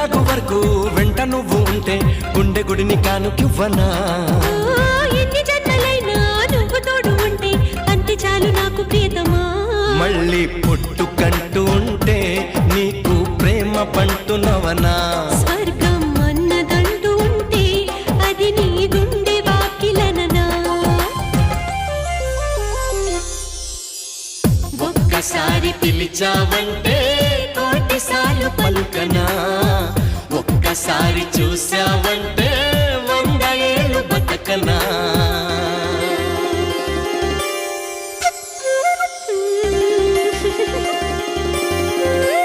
గుండెలాగు వరకు వెంట నువ్వు ఉంటే గుండె గుడిని కానుకివ్వనా. ఎన్ని జన్మలైనా నువ్వు తోడు ఉంటే అంతే చాలు నాకు ప్రియతమా. మళ్ళీ పుట్టుకంటూ ఉంటే నీకు ప్రేమ పంటునవనా. స్వర్గం అన్నదంటూ ఉంటే అది నీ గుండె వాకిలననా. ఒక్కసారి పిలిచావంటే కోటిసార్లు పలుకనా. ఒక్కసారి చూసావంటే